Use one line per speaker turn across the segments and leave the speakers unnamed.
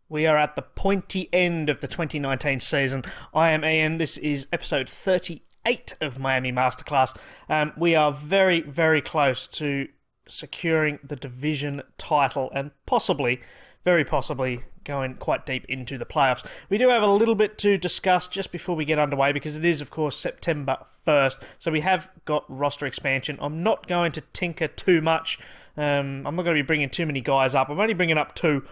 We are at the pointy end of the 2019 season. I am Ian. This is episode 38 of Miami Masterclass. We are very, very close to securing the division title and possibly, very possibly, going quite deep into the playoffs. We do have a little bit to discuss just before we get underway because it is, of course, September 1st. So we have got roster expansion. I'm not going to tinker too much. I'm not going to be bringing too many guys up. I'm only bringing up two.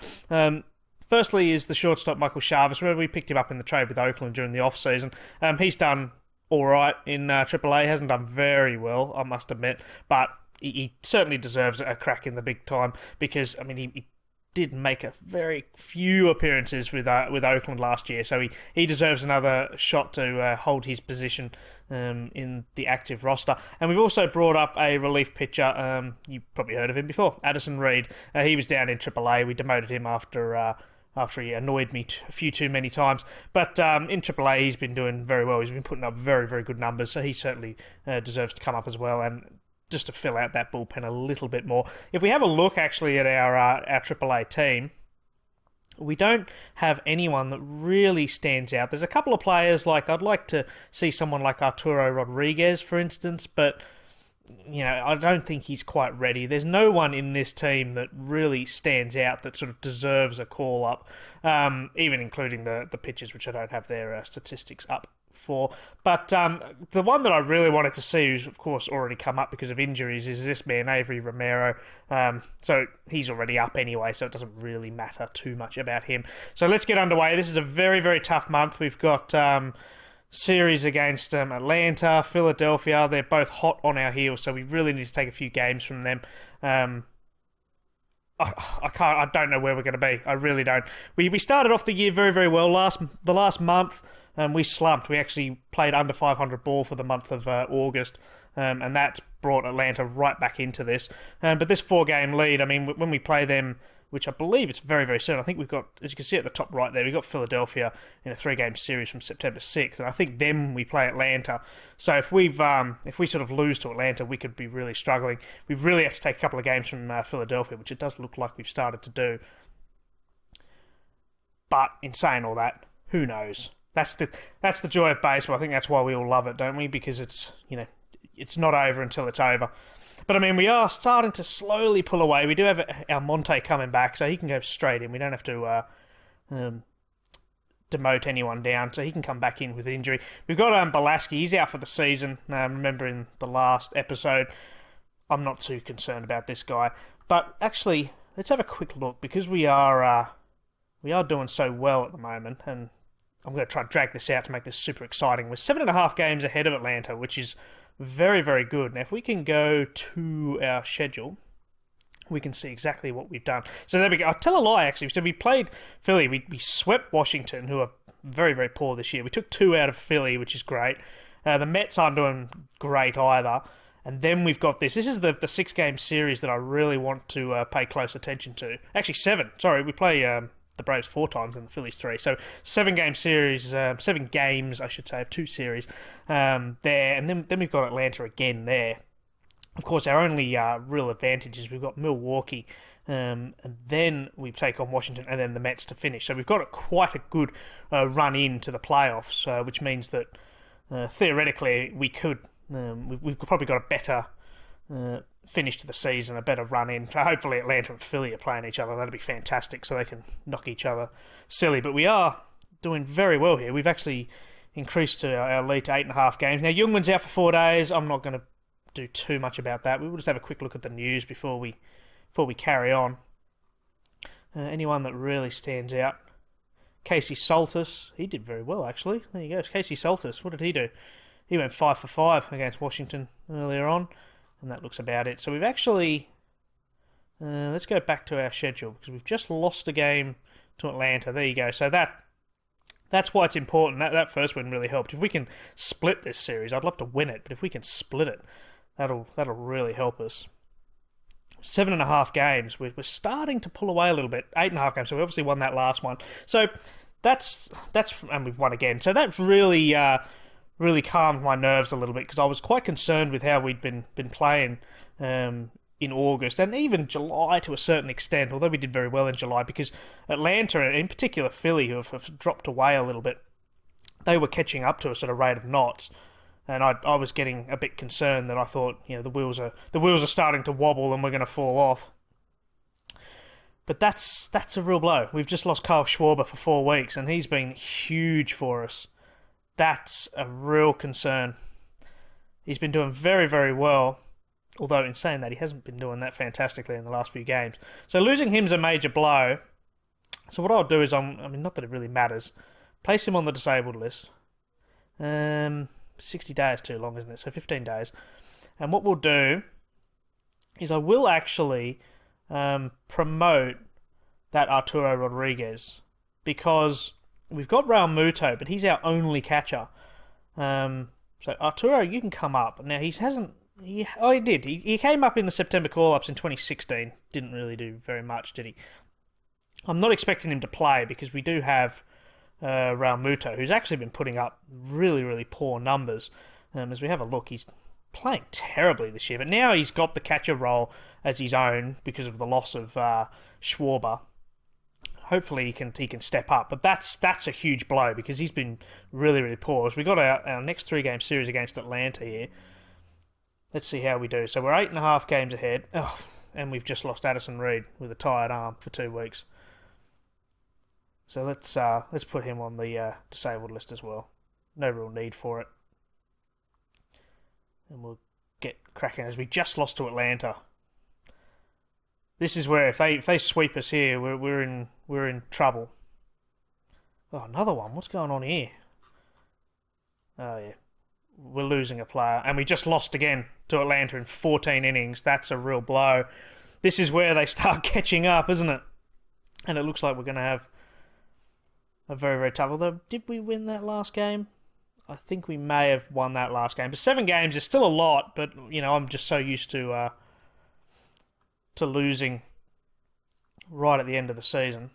Firstly is the shortstop Michael Chavis. Remember we picked him up in the trade with Oakland during the off-season. He's done all right in AAA. Hasn't done very well, I must admit, but he certainly deserves a crack in the big time because, I mean, he did make a very few appearances with Oakland last year, so he deserves another shot to hold his position in the active roster. And we've also brought up a relief pitcher. You probably heard of him before, Addison Reed. He was down in AAA. We demoted him after he annoyed me a few too many times. But in AAA, he's been doing very well. He's been putting up very, very good numbers, so he certainly deserves to come up as well, and just to fill out that bullpen a little bit more. If we have a look, actually, at our AAA team, we don't have anyone that really stands out. There's a couple of players, like I'd like to see someone like Arturo Rodriguez, for instance, but I don't think he's quite ready. There's no one in this team that really stands out that sort of deserves a call-up, even including the pitchers, which I don't have their statistics up for. But the one that I really wanted to see, who's of course already come up because of injuries, is this man, Avery Romero. So he's already up anyway, so it doesn't really matter too much about him. So let's get underway. This is a very, very tough month. We've got series against Atlanta, Philadelphia. They're both hot on our heels, so we really need to take a few games from them. I don't know where we're going to be. I really don't. We started off the year very, very well. The last month, we slumped. We actually played under 500 ball for the month of August, and that's brought Atlanta right back into this. But this 4-game lead, I mean, when we play them, which I believe it's very, very soon. I think we've got, as you can see at the top right there, we've got Philadelphia in a 3-game series from September 6th, and I think then we play Atlanta. So if we sort of lose to Atlanta, we could be really struggling. We really have to take a couple of games from Philadelphia, which it does look like we've started to do. But in saying all that, who knows? That's the joy of baseball. I think that's why we all love it, don't we? Because it's not over until it's over. But I mean, we are starting to slowly pull away. We do have Almonte coming back, so he can go straight in. We don't have to demote anyone down, so he can come back in with injury. We've got Belaski. He's out for the season. Remember in the last episode, I'm not too concerned about this guy. But actually, let's have a quick look, because we are doing so well at the moment, and I'm going to try and drag this out to make this super exciting. We're 7.5 games ahead of Atlanta, which is very, very good. Now, if we can go to our schedule, we can see exactly what we've done. So there we go. I'll tell a lie, actually. So we played Philly. We swept Washington, who are very, very poor this year. We took 2 out of Philly, which is great. The Mets aren't doing great either. And then we've got this. This is the 6-game series that I really want to pay close attention to. Actually, 7. Sorry, we play the Braves 4 times and the Phillies 3. So 7-game series, 7 games, I should say, of 2 series there. And then we've got Atlanta again there. Of course, our only real advantage is we've got Milwaukee, and then we take on Washington and then the Mets to finish. So we've got quite a good run into the playoffs, which means that theoretically we could, we've probably got a better finish to the season, a better run in. Hopefully Atlanta and Philly are playing each other. That'd be fantastic, so they can knock each other silly. But we are doing very well here. We've actually increased our lead to 8.5 games. Now, Youngman's out for 4 days. I'm not going to do too much about that. We will just have a quick look at the news before we carry on. Anyone that really stands out? Casey Soltis. He did very well, actually. There you go. Casey Soltis. What did he do? He went 5 for 5 against Washington earlier on. And that looks about it. So we've actually... let's go back to our schedule, because we've just lost a game to Atlanta. There you go. So that's why it's important. That first win really helped. If we can split this series, I'd love to win it, but if we can split it, that'll really help us. 7.5 games. We're starting to pull away a little bit. 8.5 games. So we obviously won that last one. So that's and we've won again. So that's really calmed my nerves a little bit, because I was quite concerned with how we'd been playing in August, and even July to a certain extent, although we did very well in July, because Atlanta, in particular Philly, who have dropped away a little bit, they were catching up to us at a rate of knots, and I was getting a bit concerned that I thought, the wheels are starting to wobble and we're going to fall off. But that's a real blow. We've just lost Kyle Schwarber for 4 weeks, and he's been huge for us. That's a real concern. He's been doing very, very well. Although, in saying that, he hasn't been doing that fantastically in the last few games. So losing him's a major blow. So what I'll do is, not that it really matters, place him on the disabled list. 60 days too long, isn't it? So 15 days. And what we'll do is I will actually promote that Arturo Rodriguez, because we've got Raul Muto, but he's our only catcher. So Arturo, you can come up. Now, he hasn't... He did. He came up in the September call-ups in 2016. Didn't really do very much, did he? I'm not expecting him to play because we do have Raul Muto, who's actually been putting up really, really poor numbers. As we have a look, he's playing terribly this year. But now he's got the catcher role as his own because of the loss of Schwarber. Hopefully he can step up. But that's a huge blow because he's been really, really poor. As we got our next 3-game series against Atlanta here. Let's see how we do. So we're 8.5 games ahead. Oh, and we've just lost Addison Reed with a tired arm for 2 weeks. So let's put him on the disabled list as well. No real need for it. And we'll get cracking as we just lost to Atlanta. This is where if they sweep us here, we're in trouble. Oh, another one. What's going on here? Oh yeah. We're losing a player, and we just lost again to Atlanta in 14 innings. That's a real blow. This is where they start catching up, isn't it? And it looks like we're going to have a very, very tough... Although, did we win that last game? I think we may have won that last game. But 7 games is still a lot, but, I'm just so used to losing right at the end of the season.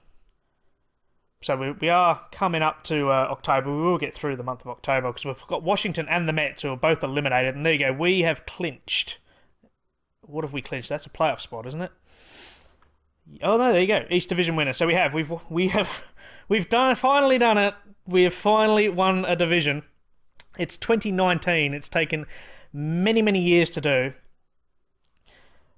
So we are coming up to October. We will get through the month of October because we've got Washington and the Mets who are both eliminated. And there you go. We have clinched. What have we clinched? That's a playoff spot, isn't it? Oh no, there you go. East Division winner. So we've finally done it. We have finally won a division. It's 2019. It's taken many, many years to do.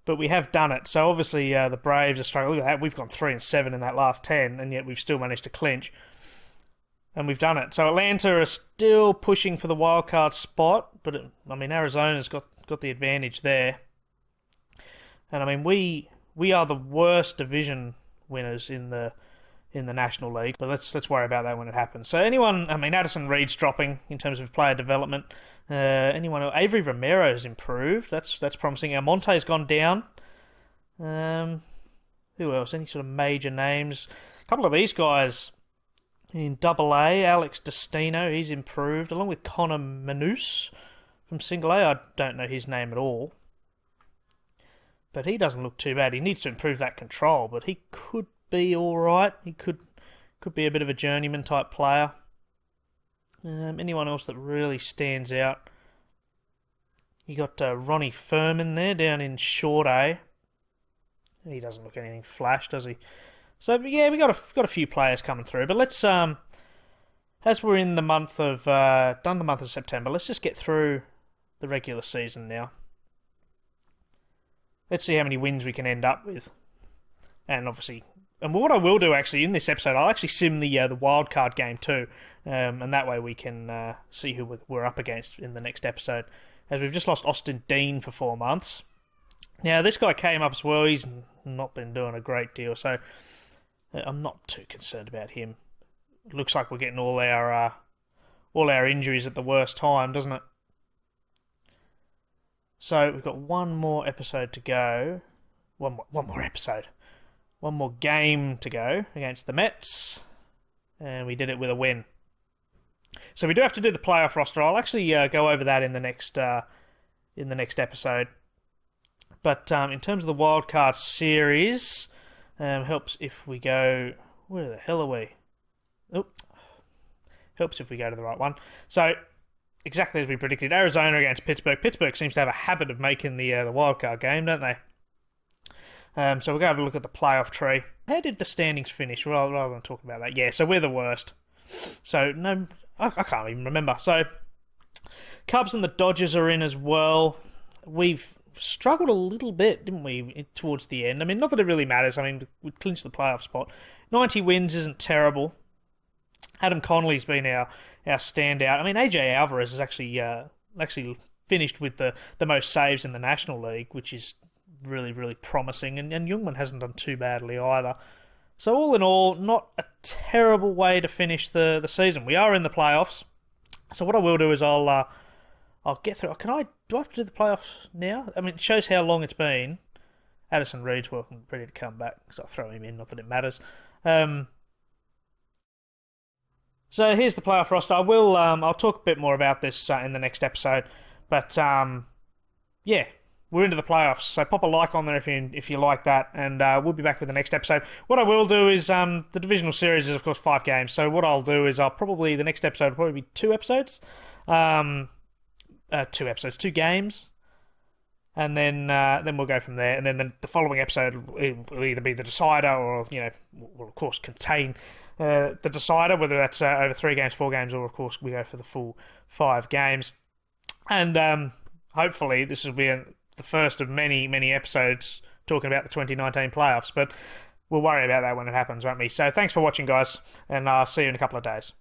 But we have done it. So obviously the Braves are struggling. Look at that. We've gone 3-7 in that last 10, and yet we've still managed to clinch. And we've done it. So Atlanta are still pushing for the wild card spot, but Arizona's got the advantage there. And we are the worst division winners in the National League. But let's worry about that when it happens. So Addison Reed's dropping in terms of player development. Avery Romero's improved. That's promising. Almonte's gone down. Who else? Any sort of major names? A couple of these guys in AA. Alex Destino, he's improved, along with Connor Manus from Single A. I don't know his name at all, but he doesn't look too bad. He needs to improve that control, but he could be all right. He could be a bit of a journeyman type player. Anyone else that really stands out? You got Ronnie Furman there down in Short A. He doesn't look anything flash, does he? So yeah, we got a few players coming through. But let's as we're in the month of done the month of September, let's just get through the regular season now. Let's see how many wins we can end up with, and obviously. And what I will do actually in this episode, I'll actually sim the wildcard game too, and that way we can see who we're up against in the next episode. As we've just lost Austin Dean for 4 months. Now this guy came up as well. He's not been doing a great deal, so I'm not too concerned about him. It looks like we're getting all our injuries at the worst time, doesn't it? So we've got one more episode to go. One more episode. One more game to go against the Mets, and we did it with a win. So we do have to do the playoff roster. I'll actually go over that in the next episode. But in terms of the wildcard series, helps if we go... Where the hell are we? Oh, helps if we go to the right one. So exactly as we predicted, Arizona against Pittsburgh. Pittsburgh seems to have a habit of making the wildcard game, don't they? So we're going to have a look at the playoff tree. How did the standings finish? Well, rather than talk about that. Yeah, so we're the worst. So, no, I can't even remember. So, Cubs and the Dodgers are in as well. We've struggled a little bit, didn't we, towards the end? I mean, not that it really matters. I mean, we clinched the playoff spot. 90 wins isn't terrible. Adam Connolly's been our standout. I mean, AJ Alvarez has actually finished with the most saves in the National League, which is really, really promising. And Youngman hasn't done too badly either. So all in all, not a terrible way to finish the season. We are in the playoffs. So what I will do is I'll get through. Do I have to do the playoffs now? I mean, it shows how long it's been. Addison Reed's ready to come back, so I'll throw him in, not that it matters. So here's the playoff roster. I'll talk a bit more about this in the next episode. But yeah, we're into the playoffs. So pop a like on there if you like that, and we'll be back with the next episode. What I will do is the divisional series is of course 5 games. So what I'll do is the next episode will probably be 2 episodes. 2 games. And then we'll go from there. And then the following episode will either be the decider, or will of course contain the decider, whether that's over 3 games, 4 games, or of course we go for the full 5 games. And hopefully this will be the first of many, many episodes talking about the 2019 playoffs. But we'll worry about that when it happens, won't we? So thanks for watching, guys, and I'll see you in a couple of days.